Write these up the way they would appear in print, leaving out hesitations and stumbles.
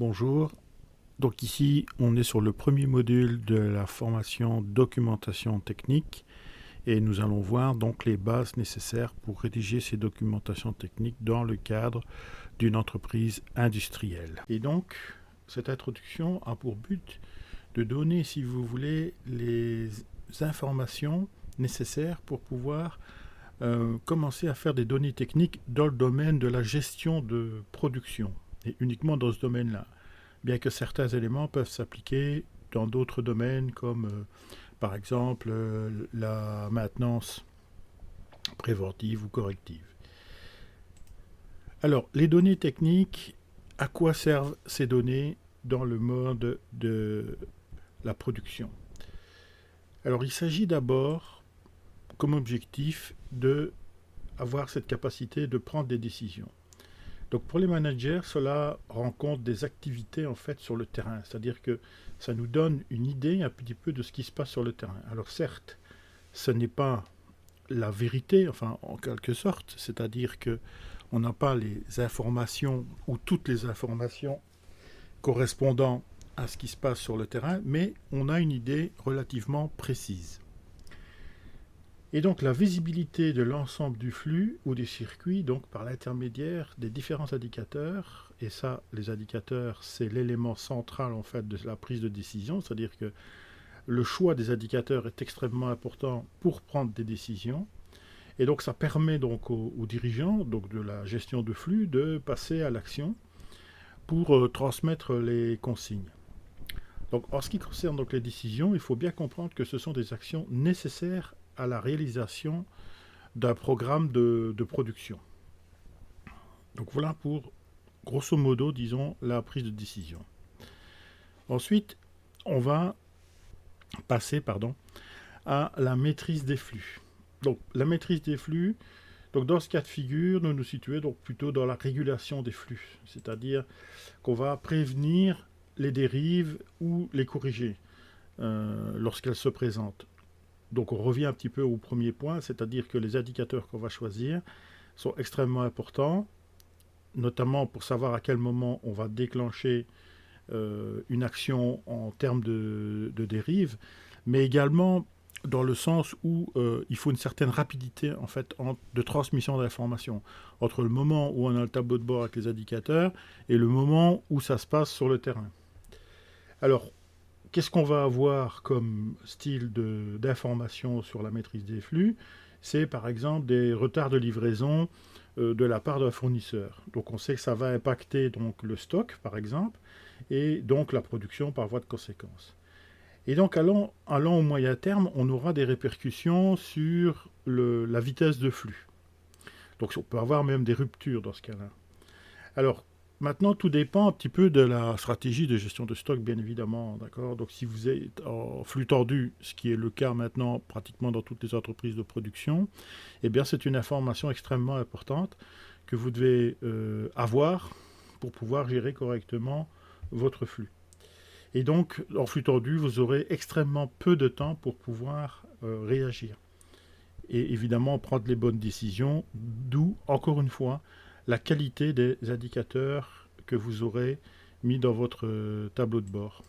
Bonjour, donc ici on est sur le premier module de la formation documentation technique et nous allons voir donc les bases nécessaires pour rédiger ces documentations techniques dans le cadre d'une entreprise industrielle. Et donc cette introduction a pour but de donner, si vous voulez, les informations nécessaires pour pouvoir commencer à faire des données techniques dans le domaine de la gestion de production et uniquement dans ce domaine-là, bien que certains éléments peuvent s'appliquer dans d'autres domaines comme par exemple la maintenance préventive ou corrective. Alors, les données techniques, à quoi servent ces données dans le mode de la production? Alors, il s'agit d'abord, comme objectif, de avoir cette capacité de prendre des décisions. Donc pour les managers, cela rend compte des activités en fait sur le terrain, c'est-à-dire que ça nous donne une idée un petit peu de ce qui se passe sur le terrain. Alors certes, ce n'est pas la vérité, enfin en quelque sorte, c'est-à-dire que on n'a pas les informations ou toutes les informations correspondant à ce qui se passe sur le terrain, mais on a une idée relativement précise. Et donc la visibilité de l'ensemble du flux ou des circuits, donc par l'intermédiaire des différents indicateurs, et ça, les indicateurs, c'est l'élément central en fait de la prise de décision, c'est-à-dire que le choix des indicateurs est extrêmement important pour prendre des décisions, et donc ça permet donc aux dirigeants donc de la gestion de flux de passer à l'action pour transmettre les consignes. Donc en ce qui concerne donc les décisions, il faut bien comprendre que ce sont des actions nécessaires à la réalisation d'un programme de production. Donc voilà pour, grosso modo, disons, la prise de décision. Ensuite, on va passer à la maîtrise des flux. Donc la maîtrise des flux, donc dans ce cas de figure, nous nous situons donc plutôt dans la régulation des flux, c'est-à-dire qu'on va prévenir les dérives ou les corriger lorsqu'elles se présentent. Donc on revient un petit peu au premier point, c'est-à-dire que les indicateurs qu'on va choisir sont extrêmement importants, notamment pour savoir à quel moment on va déclencher une action en termes de dérive, mais également dans le sens où il faut une certaine rapidité en fait de transmission d'informations entre le moment où on a le tableau de bord avec les indicateurs et le moment où ça se passe sur le terrain. Alors, qu'est-ce qu'on va avoir comme style d'information sur la maîtrise des flux? C'est par exemple des retards de livraison de la part d'un fournisseur. Donc on sait que ça va impacter donc, le stock par exemple et donc la production par voie de conséquence. Et donc allant au moyen terme, on aura des répercussions sur la vitesse de flux. Donc on peut avoir même des ruptures dans ce cas-là. Alors, maintenant, tout dépend un petit peu de la stratégie de gestion de stock, bien évidemment. D'accord. Donc, si vous êtes en flux tendu, ce qui est le cas maintenant pratiquement dans toutes les entreprises de production, eh bien, c'est une information extrêmement importante que vous devez avoir pour pouvoir gérer correctement votre flux. Et donc, en flux tendu, vous aurez extrêmement peu de temps pour pouvoir réagir. Et évidemment, prendre les bonnes décisions, d'où, encore une fois, la qualité des indicateurs que vous aurez mis dans votre tableau de bord.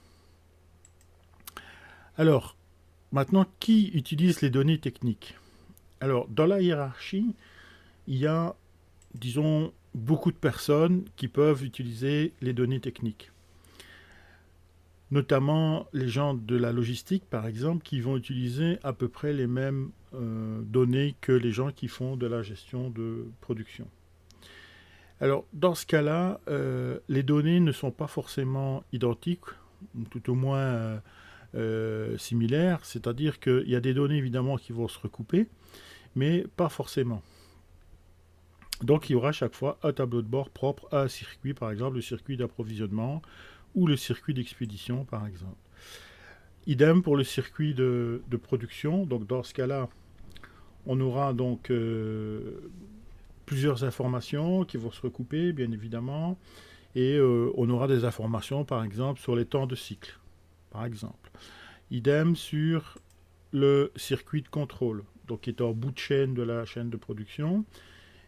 Alors, maintenant, qui utilise les données techniques? Alors, dans la hiérarchie, il y a, disons, beaucoup de personnes qui peuvent utiliser les données techniques. Notamment les gens de la logistique, par exemple, qui vont utiliser à peu près les mêmes données que les gens qui font de la gestion de production. Alors, dans ce cas-là, les données ne sont pas forcément identiques, tout au moins similaires, c'est-à-dire qu'il y a des données évidemment qui vont se recouper, mais pas forcément. Donc, il y aura à chaque fois un tableau de bord propre à un circuit, par exemple le circuit d'approvisionnement ou le circuit d'expédition, par exemple. Idem pour le circuit de production. Donc, dans ce cas-là, on aura donc plusieurs informations qui vont se recouper, bien évidemment, et on aura des informations, par exemple, sur les temps de cycle, par exemple. Idem sur le circuit de contrôle, donc qui est en bout de chaîne de la chaîne de production,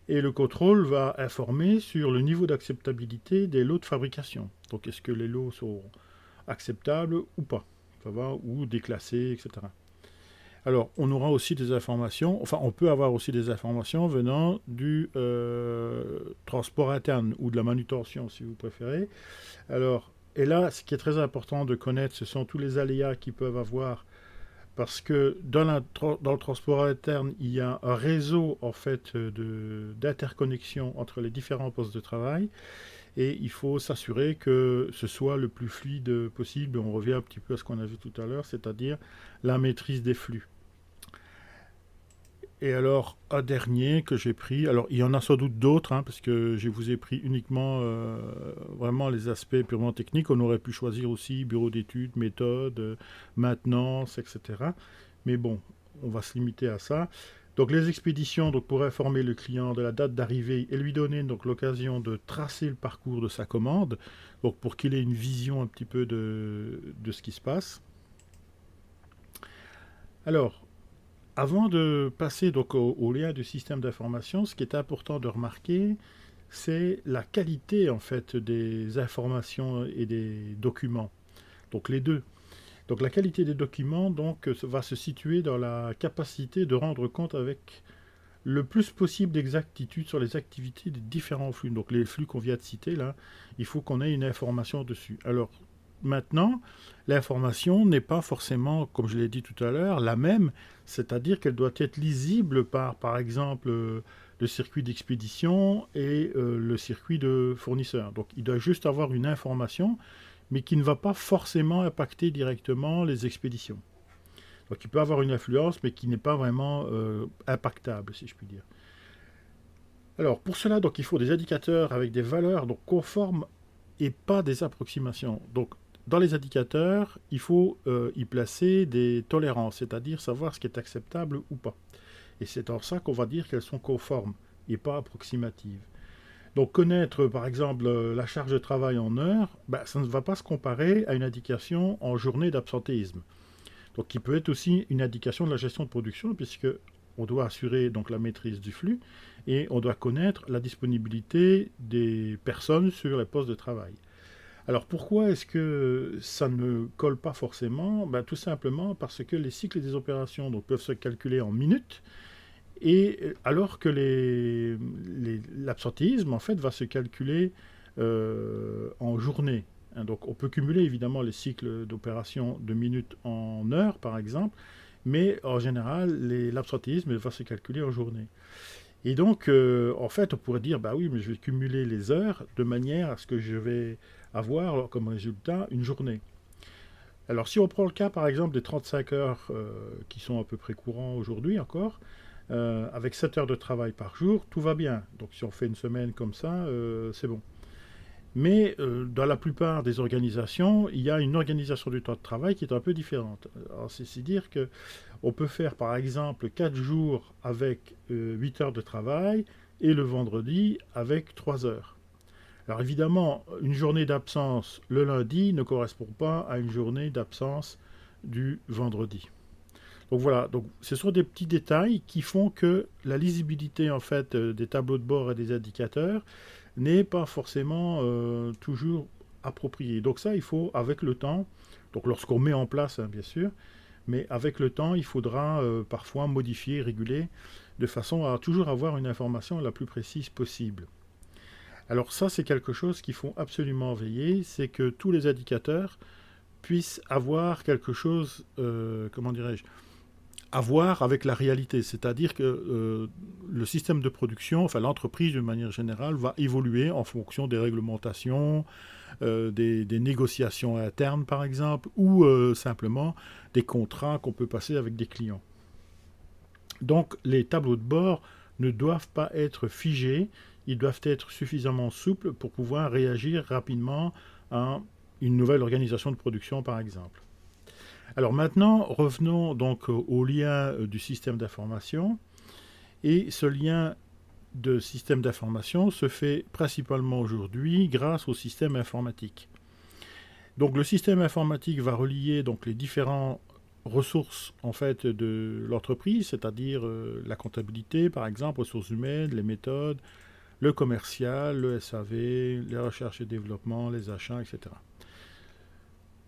Et le contrôle va informer sur le niveau d'acceptabilité des lots de fabrication. Donc est-ce que les lots sont acceptables ou pas, ça va, ou déclassés, etc. Alors, on aura aussi des informations, enfin, on peut avoir aussi des informations venant du transport interne ou de la manutention, si vous préférez. Alors, et là, ce qui est très important de connaître, ce sont tous les aléas qu'ils peuvent avoir, parce que dans le transport interne, il y a un réseau, en fait, d'interconnexion entre les différents postes de travail, et il faut s'assurer que ce soit le plus fluide possible. On revient un petit peu à ce qu'on a vu tout à l'heure, c'est-à-dire la maîtrise des flux. Et alors, un dernier que j'ai pris, alors il y en a sans doute d'autres, hein, parce que je vous ai pris uniquement vraiment les aspects purement techniques. On aurait pu choisir aussi bureau d'études, méthode, maintenance, etc. Mais bon, on va se limiter à ça. Donc les expéditions, donc pour informer le client de la date d'arrivée et lui donner donc l'occasion de tracer le parcours de sa commande, donc pour qu'il ait une vision un petit peu de ce qui se passe. Alors, avant de passer donc au lien du système d'information, ce qui est important de remarquer, c'est la qualité en fait des informations et des documents. Donc les deux. Donc la qualité des documents donc, va se situer dans la capacité de rendre compte avec le plus possible d'exactitude sur les activités des différents flux. Donc les flux qu'on vient de citer là, il faut qu'on ait une information dessus. Alors maintenant, l'information n'est pas forcément, comme je l'ai dit tout à l'heure, la même, c'est-à-dire qu'elle doit être lisible par exemple, le circuit d'expédition et le circuit de fournisseur. Donc il doit juste avoir une information, mais qui ne va pas forcément impacter directement les expéditions. Donc il peut avoir une influence, mais qui n'est pas vraiment impactable, si je puis dire. Alors pour cela, donc, il faut des indicateurs avec des valeurs donc, conformes et pas des approximations. Donc dans les indicateurs, il faut y placer des tolérances, c'est-à-dire savoir ce qui est acceptable ou pas. Et c'est en ça qu'on va dire qu'elles sont conformes et pas approximatives. Donc connaître par exemple la charge de travail en heures, ça ne va pas se comparer à une indication en journée d'absentéisme. Donc qui peut être aussi une indication de la gestion de production, puisque on doit assurer donc la maîtrise du flux et on doit connaître la disponibilité des personnes sur les postes de travail. Alors pourquoi est-ce que ça ne colle pas forcément? Tout simplement parce que les cycles des opérations donc, peuvent se calculer en minutes, et alors que l'absentéisme en fait va se calculer en journée. Donc on peut cumuler évidemment les cycles d'opération de minutes en heures par exemple, mais en général l'absentéisme va se calculer en journée. Et donc en fait on pourrait dire oui, mais je vais cumuler les heures de manière à ce que je vais avoir comme résultat une journée. Alors si on prend le cas par exemple des 35 heures qui sont à peu près courants aujourd'hui encore, avec 7 heures de travail par jour, tout va bien. Donc si on fait une semaine comme ça, c'est bon. Mais dans la plupart des organisations, il y a une organisation du temps de travail qui est un peu différente. Alors c'est dire qu'on peut faire par exemple 4 jours avec 8 heures de travail et le vendredi avec 3 heures. Alors évidemment, une journée d'absence le lundi ne correspond pas à une journée d'absence du vendredi. Donc voilà, donc ce sont des petits détails qui font que la lisibilité en fait des tableaux de bord et des indicateurs n'est pas forcément toujours appropriée. Donc ça, il faut avec le temps, donc lorsqu'on met en place bien sûr, mais avec le temps, il faudra parfois modifier, réguler, de façon à toujours avoir une information la plus précise possible. Alors ça, c'est quelque chose qu'il faut absolument veiller, c'est que tous les indicateurs puissent avoir quelque chose, comment dirais-je, à voir avec la réalité. C'est-à-dire que le système de production, enfin l'entreprise de manière générale, va évoluer en fonction des réglementations, des négociations internes par exemple, ou simplement des contrats qu'on peut passer avec des clients. Donc les tableaux de bord ne doivent pas être figés, ils doivent être suffisamment souples pour pouvoir réagir rapidement à une nouvelle organisation de production par exemple. Alors maintenant, revenons donc au lien du système d'information. Et ce lien de système d'information se fait principalement aujourd'hui grâce au système informatique. Donc le système informatique va relier donc les différents ressources en fait de l'entreprise, c'est-à-dire la comptabilité par exemple, ressources humaines, les méthodes, le commercial, le SAV, les recherches et développement, les achats, etc.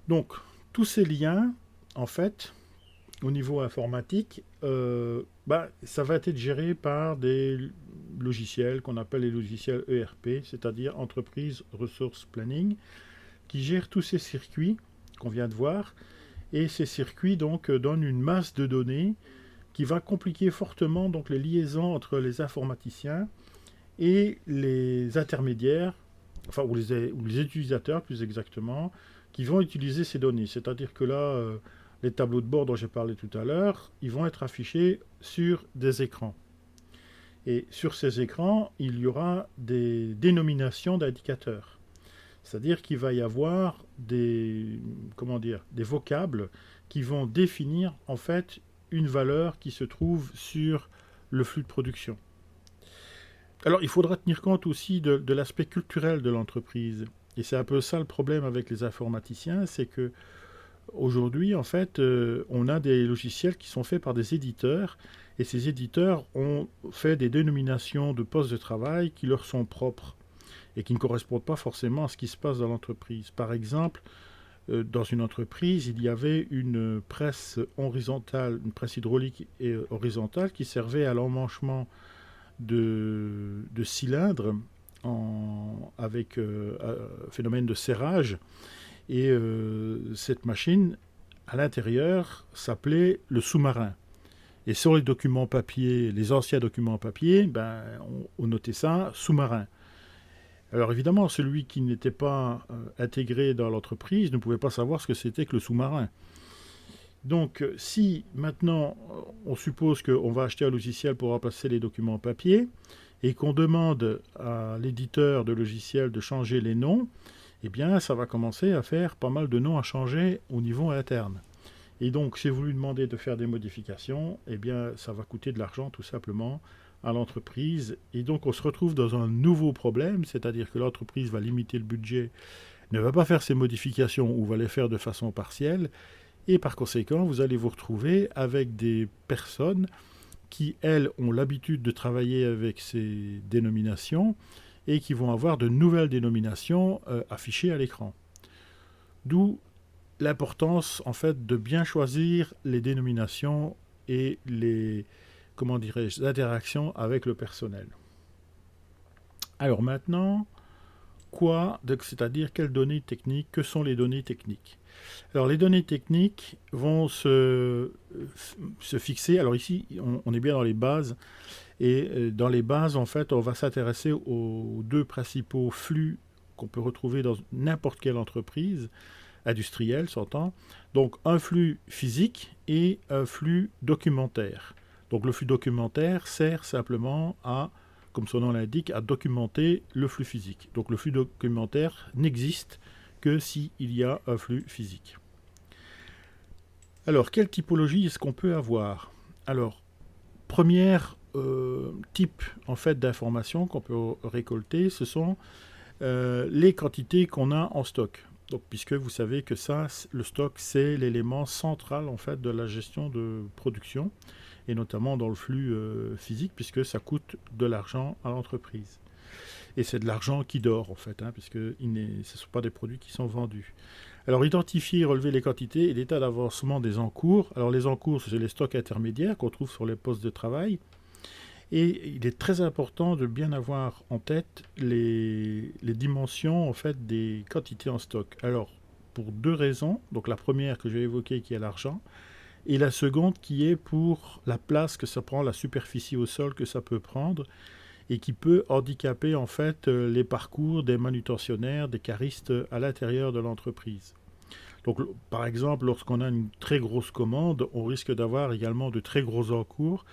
Donc tous ces liens en fait au niveau informatique, ça va être géré par des logiciels qu'on appelle les logiciels ERP, c'est-à-dire Entreprise Resource Planning, qui gèrent tous ces circuits qu'on vient de voir. Et ces circuits donc donnent une masse de données qui va compliquer fortement donc les liaisons entre les informaticiens et les intermédiaires, ou les utilisateurs plus exactement, qui vont utiliser ces données. C'est-à-dire que là, les tableaux de bord dont j'ai parlé tout à l'heure, ils vont être affichés sur des écrans. Et sur ces écrans, il y aura des dénominations d'indicateurs. C'est-à-dire qu'il va y avoir des vocables qui vont définir en fait une valeur qui se trouve sur le flux de production. Alors il faudra tenir compte aussi de l'aspect culturel de l'entreprise. Et c'est un peu ça le problème avec les informaticiens, c'est que aujourd'hui, en fait, on a des logiciels qui sont faits par des éditeurs, et ces éditeurs ont fait des dénominations de postes de travail qui leur sont propres et qui ne correspondent pas forcément à ce qui se passe dans l'entreprise. Par exemple, dans une entreprise, il y avait une presse horizontale, une presse hydraulique et horizontale qui servait à l'emmanchement de cylindres avec phénomène de serrage. Et cette machine, à l'intérieur, s'appelait le sous-marin. Et sur les documents papier, les anciens documents papier, on notait ça sous-marin. Alors évidemment, celui qui n'était pas intégré dans l'entreprise ne pouvait pas savoir ce que c'était que le sous-marin. Donc si maintenant on suppose qu'on va acheter un logiciel pour remplacer les documents papier et qu'on demande à l'éditeur de logiciel de changer les noms, eh bien ça va commencer à faire pas mal de noms à changer au niveau interne. Et donc si vous lui demandez de faire des modifications, eh bien ça va coûter de l'argent tout simplement à l'entreprise. Et donc on se retrouve dans un nouveau problème, c'est-à-dire que l'entreprise va limiter le budget, ne va pas faire ces modifications ou va les faire de façon partielle. Et par conséquent, vous allez vous retrouver avec des personnes qui, elles, ont l'habitude de travailler avec ces dénominations et qui vont avoir de nouvelles dénominations affichées à l'écran. D'où l'importance, en fait, de bien choisir les dénominations et les, interactions avec le personnel. Alors maintenant, c'est-à-dire quelles données techniques, que sont les données techniques? Alors les données techniques vont se fixer, alors ici on est bien dans les bases, et dans les bases en fait on va s'intéresser aux deux principaux flux qu'on peut retrouver dans n'importe quelle entreprise industrielle, s'entend. Donc un flux physique et un flux documentaire. Donc le flux documentaire sert simplement à, comme son nom l'indique, à documenter le flux physique. Donc le flux documentaire n'existe que s'il y a un flux physique. Alors, quelle typologie est-ce qu'on peut avoir? Alors, première type en fait d'informations qu'on peut récolter, ce sont les quantités qu'on a en stock. Donc, puisque vous savez que ça, le stock, c'est l'élément central en fait de la gestion de production, et notamment dans le flux physique, puisque ça coûte de l'argent à l'entreprise. Et c'est de l'argent qui dort, en fait, puisque ce ne sont pas des produits qui sont vendus. Alors, identifier et relever les quantités et l'état d'avancement des encours. Alors, les encours, c'est les stocks intermédiaires qu'on trouve sur les postes de travail. Et il est très important de bien avoir en tête les dimensions, en fait, des quantités en stock. Alors, pour deux raisons. Donc, la première que je vais évoquer, qui est l'argent. Et la seconde, qui est pour la place que ça prend, la superficie au sol que ça peut prendre, et qui peut handicaper en fait les parcours des manutentionnaires, des caristes à l'intérieur de l'entreprise. Donc par exemple, lorsqu'on a une très grosse commande, on risque d'avoir également de très gros encours,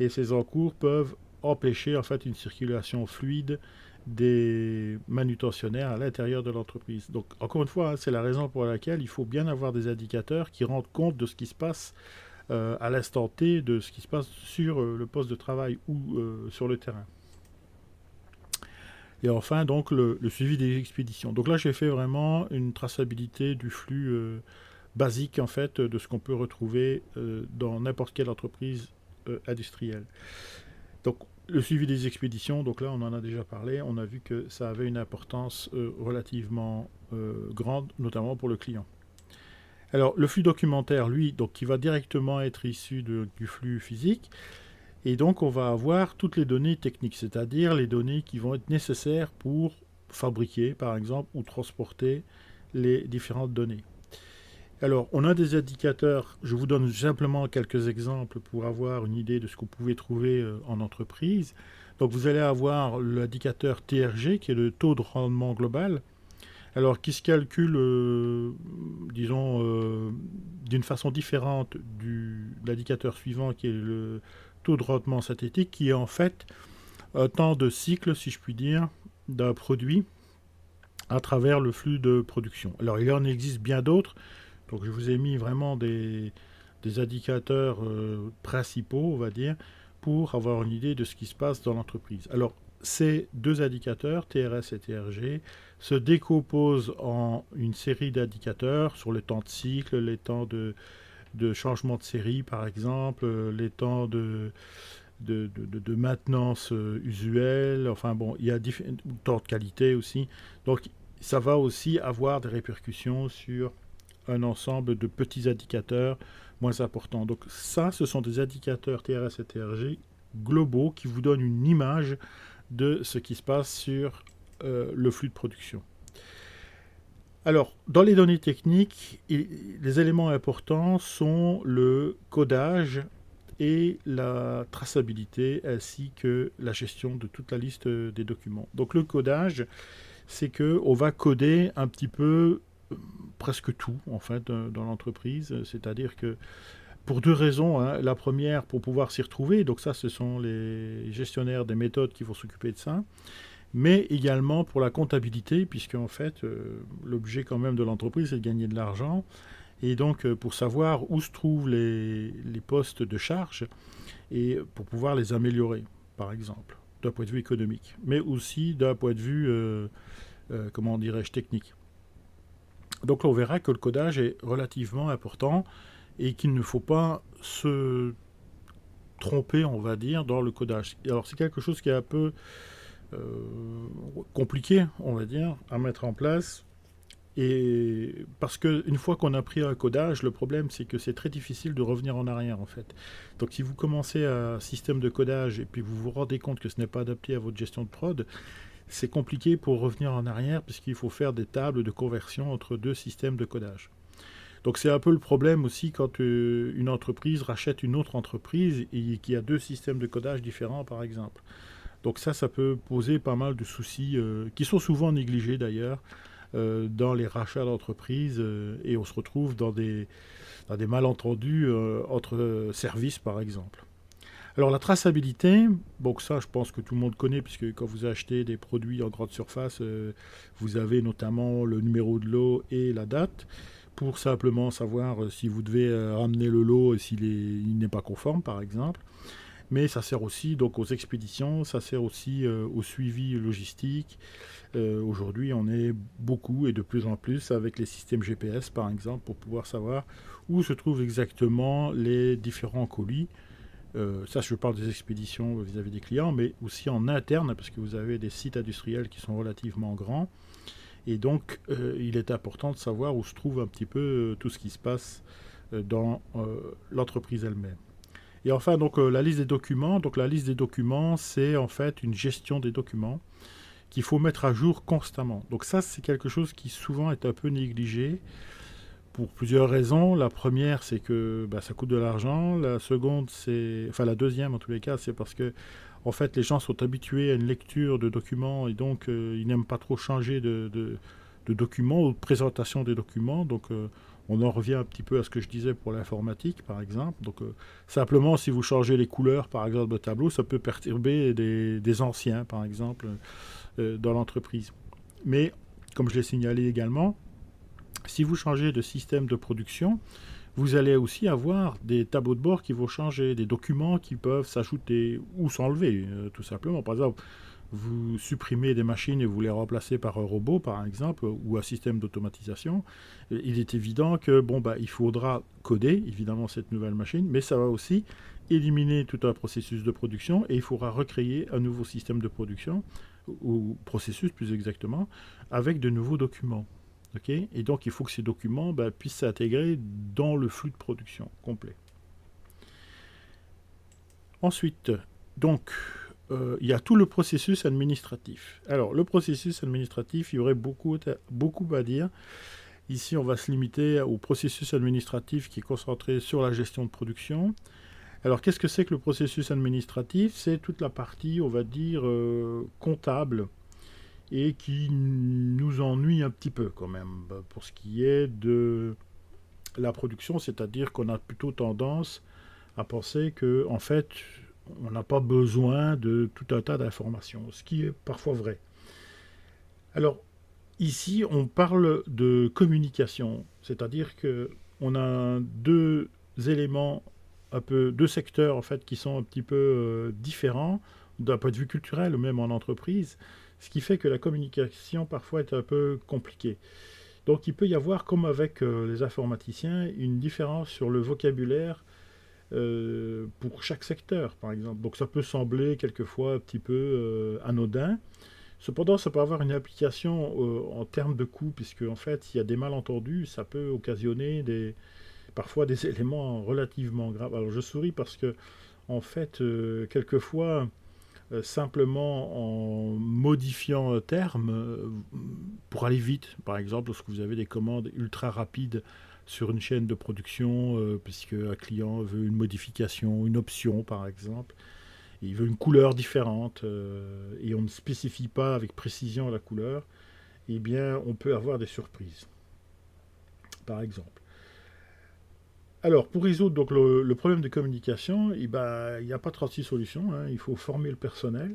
et ces encours peuvent empêcher en fait une circulation fluide des manutentionnaires à l'intérieur de l'entreprise. Donc encore une fois, c'est la raison pour laquelle il faut bien avoir des indicateurs qui rendent compte de ce qui se passe à l'instant T, de ce qui se passe sur le poste de travail ou sur le terrain. Et enfin, donc, le suivi des expéditions. Donc là, j'ai fait vraiment une traçabilité du flux basique en fait de ce qu'on peut retrouver dans n'importe quelle entreprise industrielle. Donc le suivi des expéditions, donc là on en a déjà parlé, on a vu que ça avait une importance relativement grande, notamment pour le client. Alors le flux documentaire, lui, donc qui va directement être issu du flux physique, et donc on va avoir toutes les données techniques, c'est-à-dire les données qui vont être nécessaires pour fabriquer, par exemple, ou transporter les différentes données. Alors, on a des indicateurs, je vous donne simplement quelques exemples pour avoir une idée de ce que vous pouvez trouver en entreprise. Donc, vous allez avoir l'indicateur TRG, qui est le taux de rendement global, alors qui se calcule, disons, d'une façon différente de l'indicateur suivant, qui est le taux de rendement synthétique, qui est en fait un temps de cycle, si je puis dire, d'un produit à travers le flux de production. Alors, il en existe bien d'autres. Donc je vous ai mis vraiment des indicateurs principaux, on va dire, pour avoir une idée de ce qui se passe dans l'entreprise. Alors ces deux indicateurs, TRS et TRG, se décomposent en une série d'indicateurs sur le temps de cycle, les temps de changement de série par exemple, les temps de maintenance usuelle, enfin bon, il y a différents temps de qualité aussi. Donc ça va aussi avoir des répercussions sur un ensemble de petits indicateurs moins importants. Donc ça, ce sont des indicateurs TRS et TRG globaux qui vous donnent une image de ce qui se passe sur le flux de production. Alors, dans les données techniques, les éléments importants sont le codage et la traçabilité, ainsi que la gestion de toute la liste des documents. Donc le codage, c'est qu'on va coder un petit peu presque tout en fait dans l'entreprise, c'est-à-dire que pour deux raisons, hein. La première pour pouvoir s'y retrouver, donc ça ce sont les gestionnaires des méthodes qui vont s'occuper de ça, mais également pour la comptabilité, puisque en fait l'objet quand même de l'entreprise c'est de gagner de l'argent, et donc pour savoir où se trouvent les postes de charge et pour pouvoir les améliorer par exemple d'un point de vue économique, mais aussi d'un point de vue comment dirais-je technique. Donc là, on verra que le codage est relativement important et qu'il ne faut pas se tromper, on va dire, dans le codage. Alors c'est quelque chose qui est un peu compliqué, on va dire, à mettre en place. Et parce qu'une fois qu'on a pris un codage, le problème c'est que c'est très difficile de revenir en arrière en fait. Donc si vous commencez un système de codage et puis vous vous rendez compte que ce n'est pas adapté à votre gestion de prod, c'est compliqué pour revenir en arrière puisqu'il faut faire des tables de conversion entre deux systèmes de codage. Donc c'est un peu le problème aussi quand une entreprise rachète une autre entreprise et qui a deux systèmes de codage différents par exemple. Donc ça peut poser pas mal de soucis qui sont souvent négligés d'ailleurs dans les rachats d'entreprises et on se retrouve dans des malentendus entre services par exemple. Alors la traçabilité, donc ça je pense que tout le monde connaît puisque quand vous achetez des produits en grande surface, vous avez notamment le numéro de lot et la date pour simplement savoir si vous devez ramener le lot et s'il n'est pas conforme par exemple. Mais ça sert aussi donc aux expéditions, ça sert aussi au suivi logistique. Aujourd'hui on est beaucoup et de plus en plus avec les systèmes GPS par exemple pour pouvoir savoir où se trouvent exactement les différents colis. Ça, je parle des expéditions vis-à-vis des clients, mais aussi en interne, parce que vous avez des sites industriels qui sont relativement grands. Et donc, il est important de savoir où se trouve un petit peu tout ce qui se passe dans l'entreprise elle-même. Et enfin, donc, la liste des documents. Donc, la liste des documents, c'est en fait une gestion des documents qu'il faut mettre à jour constamment. Donc, ça, c'est quelque chose qui souvent est un peu négligé. Pour plusieurs raisons. La première, c'est que ça coûte de l'argent. La seconde, la deuxième en tous les cas, c'est parce que en fait, les gens sont habitués à une lecture de documents et donc ils n'aiment pas trop changer de documents ou de présentation des documents. Donc on en revient un petit peu à ce que je disais pour l'informatique, par exemple. Donc simplement, si vous changez les couleurs, par exemple, de tableau, ça peut perturber des anciens, par exemple, dans l'entreprise. Mais, comme je l'ai signalé également, si vous changez de système de production, vous allez aussi avoir des tableaux de bord qui vont changer, des documents qui peuvent s'ajouter ou s'enlever, tout simplement. Par exemple, vous supprimez des machines et vous les remplacez par un robot, par exemple, ou un système d'automatisation, il est évident que il faudra coder, évidemment, cette nouvelle machine, mais ça va aussi éliminer tout un processus de production et il faudra recréer un nouveau système de production, ou processus plus exactement, avec de nouveaux documents. Okay, et donc, il faut que ces documents puissent s'intégrer dans le flux de production complet. Ensuite, donc, il y a tout le processus administratif. Alors, le processus administratif, il y aurait beaucoup à dire. Ici, on va se limiter au processus administratif qui est concentré sur la gestion de production. Alors, qu'est-ce que c'est que le processus administratif? C'est toute la partie, on va dire, comptable, et qui nous ennuie un petit peu quand même pour ce qui est de la production, c'est-à-dire qu'on a plutôt tendance à penser que en fait on n'a pas besoin de tout un tas d'informations, ce qui est parfois vrai. Alors ici on parle de communication, c'est-à-dire que on a deux éléments, deux secteurs en fait qui sont un petit peu différents d'un point de vue culturel ou même en entreprise, ce qui fait que la communication parfois est un peu compliquée. Donc il peut y avoir, comme avec les informaticiens, une différence sur le vocabulaire pour chaque secteur, par exemple. Donc ça peut sembler quelquefois un petit peu anodin. Cependant, ça peut avoir une application en termes de coût, puisque en fait, s'il y a des malentendus, ça peut occasionner parfois des éléments relativement graves. Alors je souris parce que, en fait, quelquefois, simplement en modifiant un terme pour aller vite. Par exemple, lorsque vous avez des commandes ultra rapides sur une chaîne de production, puisque un client veut une modification, une option par exemple, et il veut une couleur différente, et on ne spécifie pas avec précision la couleur, eh bien on peut avoir des surprises, par exemple. Alors, pour résoudre donc, le problème de communication, il n'y a pas 36 solutions. Hein. Il faut former le personnel.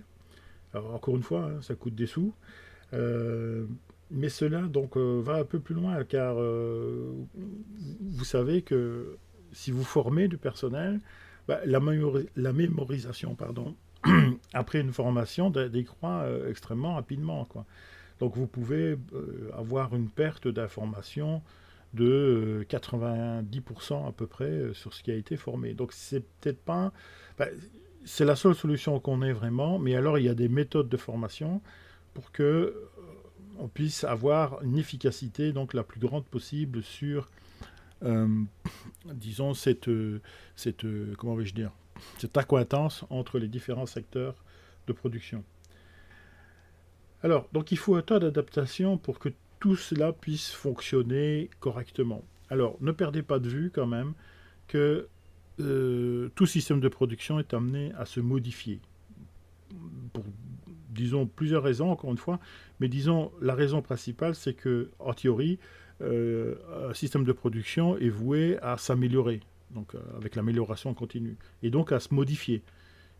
Alors, encore une fois, hein, ça coûte des sous. Mais cela donc, va un peu plus loin, car vous savez que si vous formez du personnel, la mémorisation, pardon, après une formation, décroît extrêmement rapidement, quoi. Donc, vous pouvez avoir une perte d'information de 90% à peu près sur ce qui a été formé. Donc c'est peut-être pas... c'est la seule solution qu'on ait vraiment, mais alors il y a des méthodes de formation pour que on puisse avoir une efficacité donc la plus grande possible sur, disons, comment vais-je dire, cette accointance entre les différents secteurs de production. Alors, donc il faut un temps d'adaptation pour que tout cela puisse fonctionner correctement. Alors, ne perdez pas de vue quand même que tout système de production est amené à se modifier. Pour, disons, plusieurs raisons, encore une fois, mais disons, la raison principale, c'est que, en théorie, un système de production est voué à s'améliorer, donc avec l'amélioration continue, et donc à se modifier.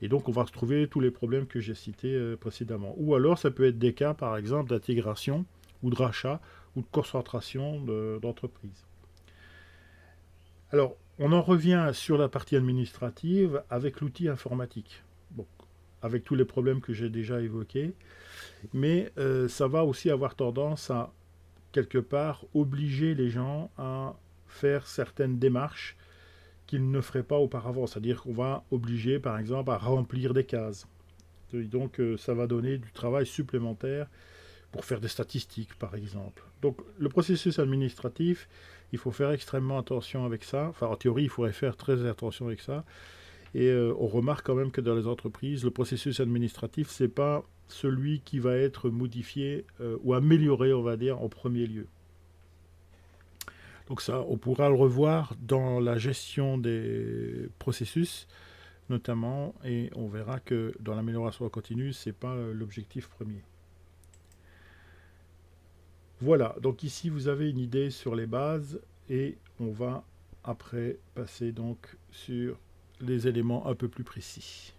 Et donc, on va retrouver tous les problèmes que j'ai cités précédemment. Ou alors, ça peut être des cas, par exemple, d'intégration ou de rachat ou de concentration d'entreprises. Alors, on en revient sur la partie administrative avec l'outil informatique. Bon, avec tous les problèmes que j'ai déjà évoqués. Mais ça va aussi avoir tendance à, quelque part, obliger les gens à faire certaines démarches qu'ils ne feraient pas auparavant. C'est-à-dire qu'on va obliger, par exemple, à remplir des cases. Et donc, ça va donner du travail supplémentaire pour faire des statistiques, par exemple. Donc, le processus administratif, il faut faire extrêmement attention avec ça. Enfin, en théorie, il faudrait faire très attention avec ça. Et on remarque quand même que dans les entreprises, le processus administratif, c'est pas celui qui va être modifié ou amélioré, on va dire, en premier lieu. Donc ça, on pourra le revoir dans la gestion des processus, notamment, et on verra que dans l'amélioration continue, ce n'est pas l'objectif premier. Voilà, donc ici vous avez une idée sur les bases, et on va après passer donc sur les éléments un peu plus précis.